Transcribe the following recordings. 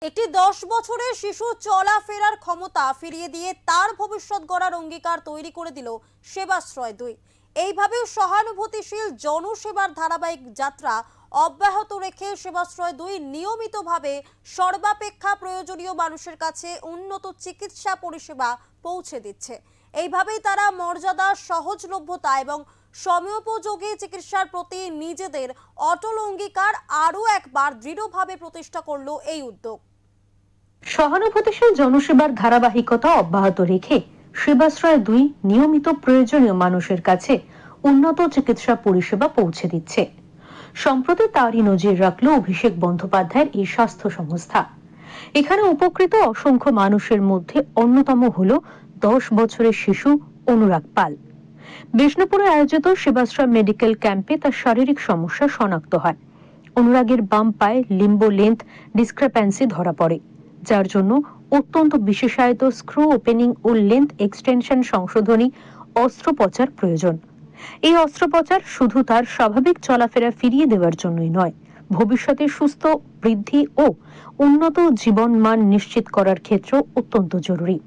একটি 10 বছরের শিশু চলাফেরার ক্ষমতা ফিরিয়ে দিয়ে তার ভবিষ্যৎ গড়ার অঙ্গীকার তৈরি করে দিল সেবাশ্রয় 2। এইভাবে সহানুভূতিশীল জনসেবার ধারাবাহিক যাত্রা অব্যাহত রেখে সেবাশ্রয় 2 নিয়মিতভাবে সর্বাপেক্ষা প্রয়োজনীয় মানুষের কাছে উন্নত চিকিৎসা পরিষেবা পৌঁছে দিচ্ছে। এইভাবেই তারা মর্যাদা, সহজলভ্যতা এবং সময়োপযোগী চিকিৎসার প্রতি নিজেদের অটল অঙ্গীকার আরও একবার দৃঢ়ভাবে প্রতিষ্ঠা করলো এই উদ্যোগ। সহানুভূতিশীল জনসেবার ধারাবাহিকতা অব্যাহত রেখে সেবাশ্রয় 2 নিয়মিত প্রয়োজনীয় মানুষের কাছে উন্নত চিকিৎসা পরিষেবা পৌঁছে দিচ্ছে। সম্প্রতি তারই নজির রাখল অভিষেক বন্দ্যোপাধ্যায়ের এই স্বাস্থ্য সংস্থা। এখানে উপকৃত অসংখ্য মানুষের মধ্যে অন্যতম হল 10 বছরের শিশু অনুরাগ পাল। বিষ্ণুপুরে আয়োজিত সেবাশ্রয় মেডিকেল ক্যাম্পে তার শারীরিক সমস্যা শনাক্ত হয়। অনুরাগের বাম পায়ে লিম্বো লেন্থ ডিসক্রেপ্যান্সি ধরা পড়ে, যার জন্য অত্যন্ত বিশেষায়িত স্ক্রু ওপেনিং ও লেন্থ এক্সটেনশন সংশোধনী অস্ত্রোপচার প্রয়োজন। এই অস্ত্রোপচার শুধু তার স্বাভাবিক চলাফেরা ফিরিয়ে দেওয়ার জন্যই নয়, ভবিষ্যতে সুস্থ বৃদ্ধি ও উন্নত জীবন মান নিশ্চিত করার ক্ষেত্রেও অত্যন্ত জরুরি।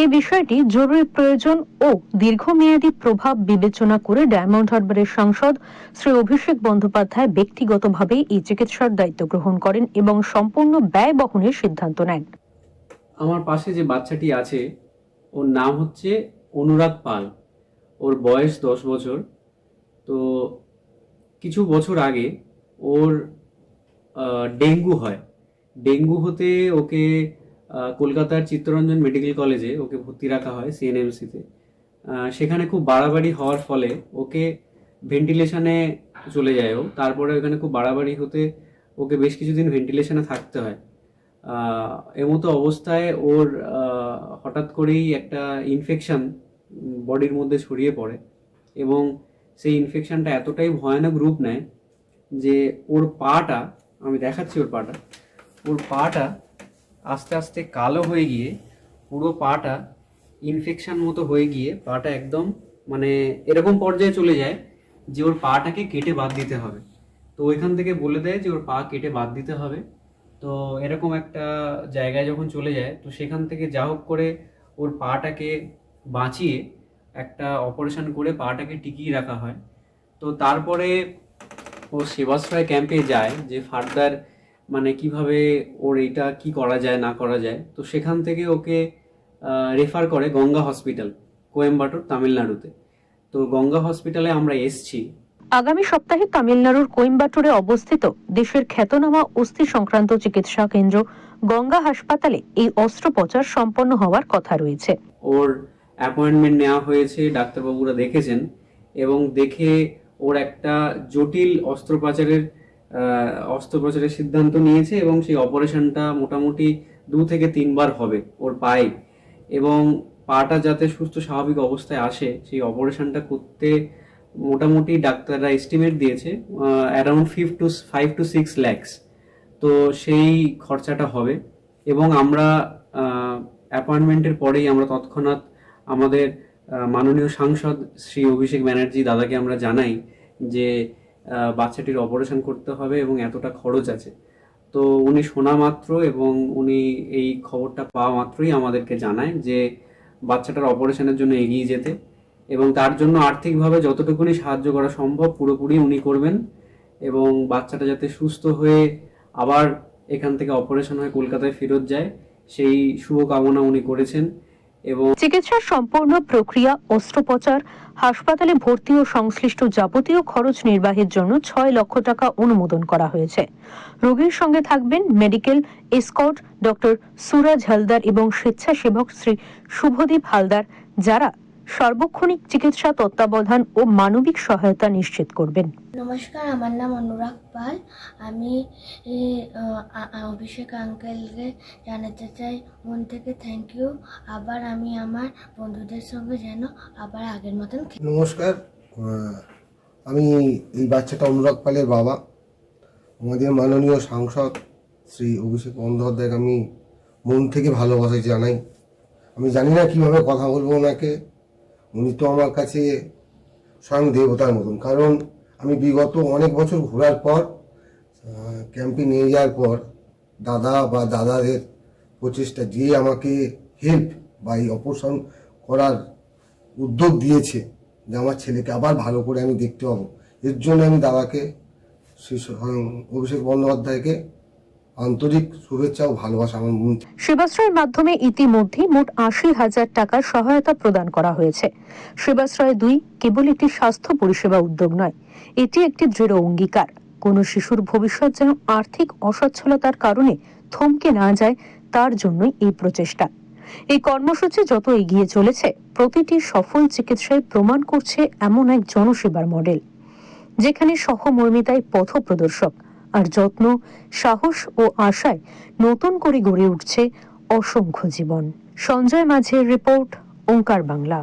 এই বিষয়টি জরুরি প্রয়োজন ও দীর্ঘমেয়াদী প্রভাব বিবেচনা করে ডায়মন্ড হারবারের সাংসদ শ্রী অভিষেক বন্দ্যোপাধ্যায় ব্যক্তিগতভাবে এই চিকিৎসার দায়িত্ব গ্রহণ করেন এবং সম্পূর্ণ ব্যয় বহনের সিদ্ধান্ত নেন। আমার পাশে যে বাচ্চাটি আছে, ওর নাম হচ্ছে অনুরাগ পাল। ওর বয়স 10 বছর। তো কিছু বছর আগে ওর ডেঙ্গু হয়। ডেঙ্গু হতে ওকে কলকাতার চিত্তরঞ্জন মেডিকেল কলেজে ওকে ভর্তি রাখা হয়, সিএনএমসিতে। সেখানে খুব বাড়াবাড়ি হওয়ার ফলে ওকে ভেন্টিলেশনে চলে যায় ও। তারপরে ওখানে খুব বাড়াবাড়ি হতে ওকে বেশ কিছুদিন ভেন্টিলেশনে থাকতে হয়। এমতো অবস্থায় ওর হঠাৎ করেই একটা ইনফেকশন বডির মধ্যে ছড়িয়ে পড়ে এবং সেই ইনফেকশনটা এতটাই ভয়ানক রূপ নেয় যে ওর পাটা, আমি দেখাচ্ছি ওর পাটা আস্তে আস্তে কালো হয়ে গিয়ে পুরো পাটা ইনফেকশন মতো হয়ে গিয়ে পাটা একদম মানে এরকম পর্যায়ে চলে যায় যে ওর পাটাকে কেটে বাদ দিতে হবে। তো ওইখান থেকে বলে দেয় যে ওর পা কেটে বাদ দিতে হবে। তো এরকম একটা জায়গায় যখন চলে যায়, তো সেখান থেকে যা হোক করে ওর পাটাকে বাঁচিয়ে একটা অপারেশন করে পাটাকে টিকিয়ে রাখা হয়। তো তারপরে ও সেবাশ্রয় ক্যাম্পে যায় যে ফার্দার মানে কিভাবে ওর এটা কি করা যায় না করা যায়। তো সেখান থেকে ওকে রেফার করে গঙ্গা হসপিটাল, কোয়েম্বাটোর, তামিলনাড়ুতে। তো গঙ্গা হসপিটালে আমরা এসছি। আগামী সপ্তাহে তামিলনাড়ুর কোয়েম্বাটোরে অবস্থিত দেশের খ্যাতনামা অস্থি সংক্রান্ত চিকিৎসা কেন্দ্র গঙ্গা হাসপাতালে এই অস্ত্রোপচার সম্পন্ন হওয়ার কথা রয়েছে। ওর অ্যাপয়েন্টমেন্ট নেওয়া হয়েছে, ডাক্তারবাবুরা দেখেছেন এবং দেখে ওর একটা জটিল অস্ত্রোপচারের সিদ্ধান্ত নিয়েছে এবং সেই অপারেশনটা মোটামুটি 2 থেকে 3 বার হবে ওর পায়ে। এবং পাটা যাতে সুস্থ স্বাভাবিক অবস্থায় আসে, সেই অপারেশনটা করতে মোটামুটি ডাক্তাররা এস্টিমেট দিয়েছে অ্যারাউন্ড 5 to 6 lakhs। তো সেই খরচাটা হবে এবং আমরা অ্যাপয়েন্টমেন্টের পরেই আমরা তৎক্ষণাৎ আমাদের মাননীয় সাংসদ শ্রী অভিষেক ব্যানার্জি দাদাকে আমরা জানাই যে বাচ্চাটির অপারেশন করতে হবে এবং এতটা খরচ আছে। তো উনি শোনা মাত্র এবং উনি এই খবরটা পাওয়া মাত্রই আমাদেরকে জানায় যে বাচ্চাটার অপারেশনের জন্য এগিয়ে যেতে এবং তার জন্য আর্থিকভাবে যতটুকুনি সাহায্য করা সম্ভব পুরোপুরি উনি করবেন এবং বাচ্চাটা যাতে সুস্থ হয়ে আবার এখান থেকে অপারেশন হয়ে কলকাতায় ফেরত যায় সেই শুভকামনা উনি করেছেন। এবং চিকিৎসার সম্পূর্ণ প্রক্রিয়া, অস্ত্রোপচার, হাসপাতালে ভর্তি ও সংশ্লিষ্ট যাবতীয় খরচ নির্বাহের জন্য 6 লক্ষ টাকা অনুমোদন করা হয়েছে। রোগীর সঙ্গে থাকবেন medical escort doctor Suraj Haldar এবং স্বেচ্ছাসেবক শ্রী শুভদীপ হালদার, যারা সার্বক্ষণিক চিকিৎসা তত্ত্বাবধান ও মানবিক সহায়তা নিশ্চিত করবেন। নমস্কার, আমার নাম অনুরাগ পাল। আমি অভিষেক আঙ্কেলকে জানাতে চাই মন থেকে থ্যাংক ইউ। আবার আমি আমার বন্ধুদের সঙ্গে যেন আবার আগের মতন। নমস্কার, আমি এই বাচ্চাটা অনুরাগ পালের বাবা। আমাদের মাননীয় সাংসদ শ্রী অভিষেক বন্দ্যোপাধ্যায়কে আমি মন থেকে ভালোবাসা জানাই। আমি জানি না কিভাবে কথা বলবো ওনাকে, উনি তো আমার কাছে স্বয়ং দেবতার মতন। কারণ আমি বিগত অনেক বছর ঘোরার পর, ক্যাম্পে নিয়ে যাওয়ার পর দাদা বা দাদাদের প্রচেষ্টা, যে আমাকে হেল্প বা এই অপারেশন করার উদ্যোগ দিয়েছে, যে আমার ছেলেকে আবার ভালো করে আমি দেখতে পাবো, এর জন্য আমি দাদাকে শ্রী অভিষেক বন্দ্যোপাধ্যায়কে আন্তরিক শুভেচ্ছা ও ভালোবাসা আমার মন থেকে। সেবাশ্রয়ের মাধ্যমে ইতিমধ্যেই মোট ৮০,০০০ টাকার সহায়তা প্রদান করা হয়েছে। সেবাশ্রয় ২ কেবল একটি স্বাস্থ্য পরিষেবা উদ্যোগ নয়, এটি একটি দৃঢ় অঙ্গীকার। কোনো শিশুর ভবিষ্যৎ যেন আর্থিক অসচ্ছলতার কারণে থমকে না যায়, তার জন্যই এই প্রচেষ্টা। এই কর্মসূচি যত এগিয়ে চলেছে, প্রতিটি সফল চিকিৎসায় প্রমাণ করছে এমন এক জনসেবার মডেল, যেখানে সহমর্মিতাই পথ প্রদর্শক, আর যত্ন, সাহস ও আশায় নতুন করে গড়ে উঠছে অসংখ্য জীবন। সঞ্জয় মাঝের রিপোর্ট, ওঙ্কার বাংলা।